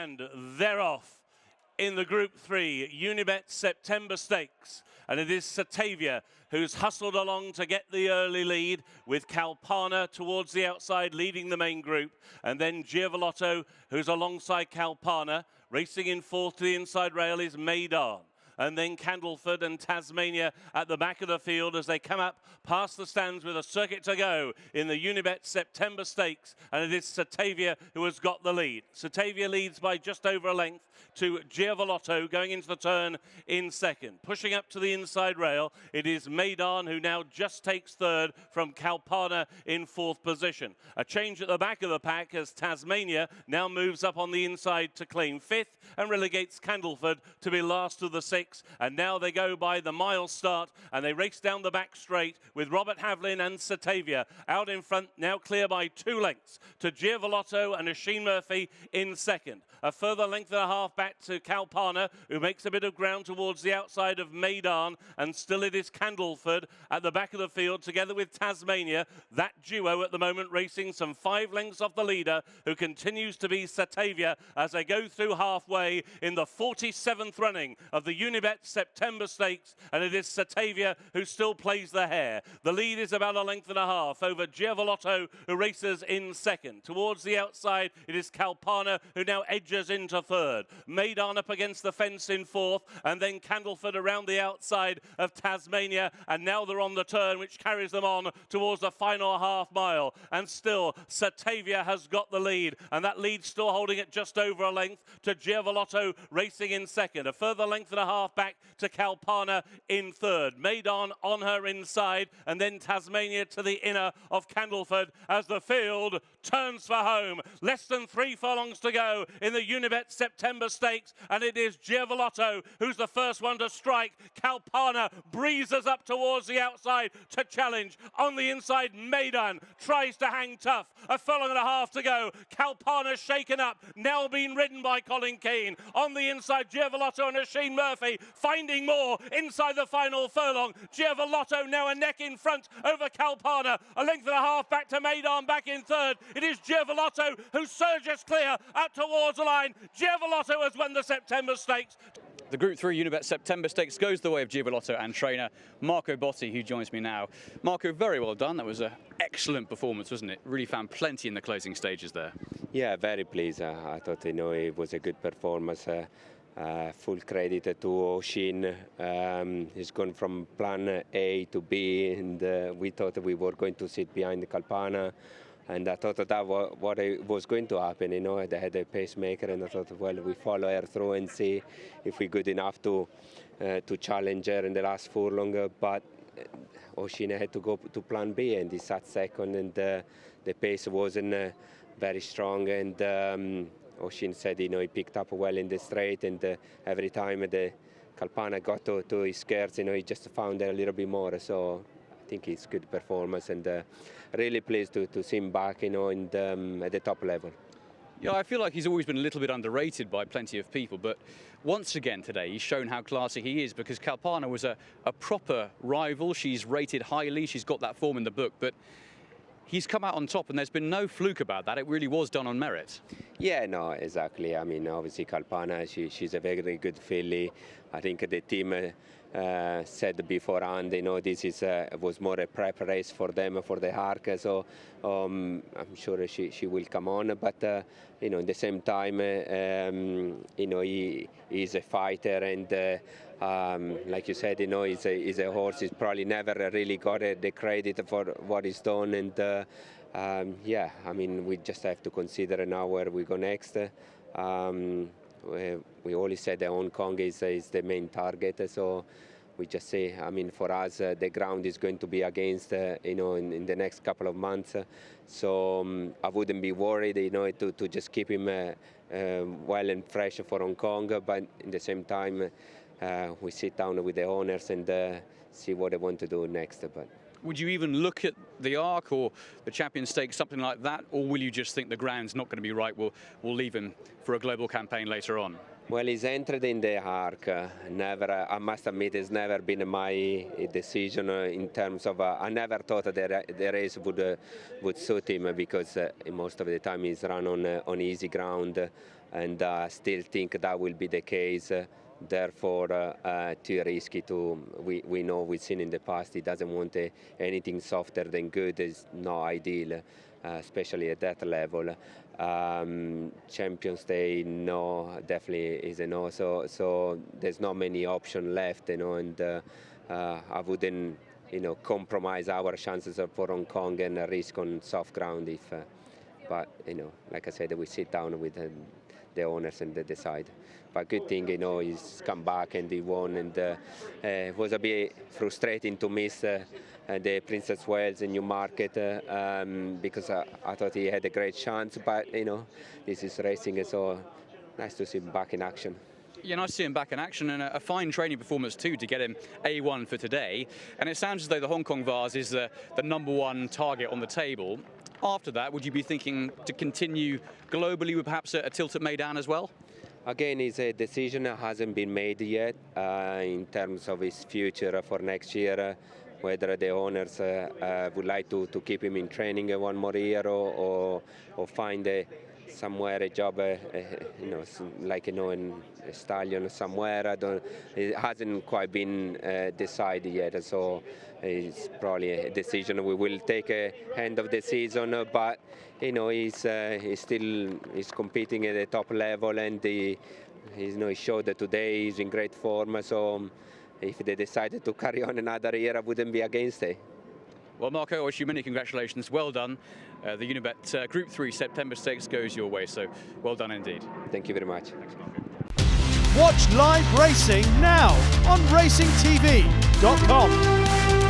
And they're off in the Group 3 Unibet September Stakes. And it is Satavia who's hustled along to get the early lead, with Kalpana towards the outside leading the main group. And then Giavellotto, who's alongside Kalpana. Racing in fourth to the inside rail is Maidan. And then Candleford and Tasmania at the back of the field as they come up past the stands with a circuit to go in the Unibet September Stakes. And it is Satavia who has got the lead. Satavia leads by just over a length to Giavellotto going into the turn in second. Pushing up to the inside rail, it is Maidan who now just takes third from Kalpana in fourth position. A change at the back of the pack as Tasmania now moves up on the inside to claim fifth and relegates Candleford to be last of the six. And now they go by the mile start and they race down the back straight with Robert Havlin and Satavia out in front, now clear by 2 lengths to Giavellotto and Oisin Murphy in second. A further length and a half back to Kalpana, who makes a bit of ground towards the outside of Maidan, and still it is Candleford at the back of the field together with Tasmania. That duo at the moment racing some 5 lengths off the leader, who continues to be Satavia as they go through halfway in the 47th running of the Unibet September Stakes, and it is Satavia who still plays the hare. The lead is about a length and a half over Giavellotto, who races in second. Towards the outside, it is Kalpana who now edges into third. Maidan up against the fence in fourth, and then Candleford around the outside of Tasmania, and now they're on the turn, which carries them on towards the final half mile. And still, Satavia has got the lead, and that lead still holding it just over a length to Giavellotto racing in second. A further length and a half back to Kalpana in third. Maidan on her inside, and then Tasmania to the inner of Candleford as the field turns for home. Less than 3 furlongs to go in the Unibet September Stakes, and it is Giavellotto who's the first one to strike. Kalpana breezes up towards the outside to challenge. On the inside, Maidan tries to hang tough. A furlong and a half to go. Kalpana shaken up, now being ridden by Colin Keane. On the inside, Giavellotto and Oisin Murphy finding more inside the final furlong. Giavellotto now a neck in front over Kalpana. A length and a half back to Maidan back in third. It is Giavellotto who surges clear up towards the line. Giavellotto has won the September Stakes. The Group 3 Unibet September Stakes goes the way of Giavellotto and trainer Marco Botti, who joins me now. Marco, very well done. That was an excellent performance, wasn't it? Really found plenty in the closing stages there. Yeah, very pleased. I thought, it was a good performance. Full credit to Oisin. He's gone from plan A to B, and we thought we were going to sit behind Kalpana. And I thought that what was going to happen, they had a pacemaker, and I thought, well, we follow her through and see if we're good enough to challenge her in the last furlong. But Oisin had to go to plan B, and he sat second, and the pace wasn't very strong. And Oisin said, he picked up well in the straight, and every time the Kalpana got to his skirts, he just found a little bit more. So I think it's good performance, and really pleased to see him back, at the top level. Yeah, I feel like he's always been a little bit underrated by plenty of people, but once again today he's shown how classy he is, because Kalpana was a proper rival. She's rated highly, she's got that form in the book, but he's come out on top, and there's been no fluke about that. It really was done on merit. Yeah, no, exactly. I mean, obviously Kalpana, she's a very good filly. I think the team said beforehand, this was more a prep race for them, for the Arc. So I'm sure she will come on. But at the same time, he is a fighter, and like you said, he's a horse. He's probably never really got the credit for what he's done. And yeah, I mean, we just have to consider now where we go next. We always said that Hong Kong is the main target, so we just say, I mean, for us, the ground is going to be against, in the next couple of months. So I wouldn't be worried, to just keep him well and fresh for Hong Kong. But at the same time, we sit down with the owners and see what they want to do next. But Would you even look at the Arc or the Champion Stakes, something like that, or will you just think the ground's not going to be right? We'll leave him for a global campaign later on. Well, he's entered in the Arc. Never, I must admit, it's never been my decision in terms of. I never thought that the race would suit him because most of the time he's run on easy ground, and I still think that will be the case. Therefore, too risky to. We know we've seen in the past he doesn't want anything softer than good. Is not ideal, especially at that level. Champions Day, no, definitely is a no. So there's not many options left, and I wouldn't, compromise our chances for Hong Kong and risk on soft ground if. But like I said, we sit down with the owners and they decide. But good thing, he's come back and he won, and it was a bit frustrating to miss the Princess Wales in Newmarket because I thought he had a great chance. But this is racing, so nice to see him back in action. Yeah, nice to see him back in action, and a fine training performance too to get him A1 for today. And it sounds as though the Hong Kong Vase is the #1 target on the table. After that, would you be thinking to continue globally with perhaps a tilt at Meydan as well? Again, it's a decision that hasn't been made yet in terms of his future for next year, whether the owners would like to keep him in training one more year or find somewhere a job, like in a stallion somewhere. It hasn't quite been decided yet, so it's probably a decision we will take end of the season. But he's competing at the top level, and he showed that today he's in great form. So if they decided to carry on another year, I wouldn't be against it. Well, Marco, I wish you many congratulations. Well done. The Unibet Group 3 September Stakes goes your way, so well done indeed. Thank you very much. Thanks, Marco. Watch live racing now on racingtv.com.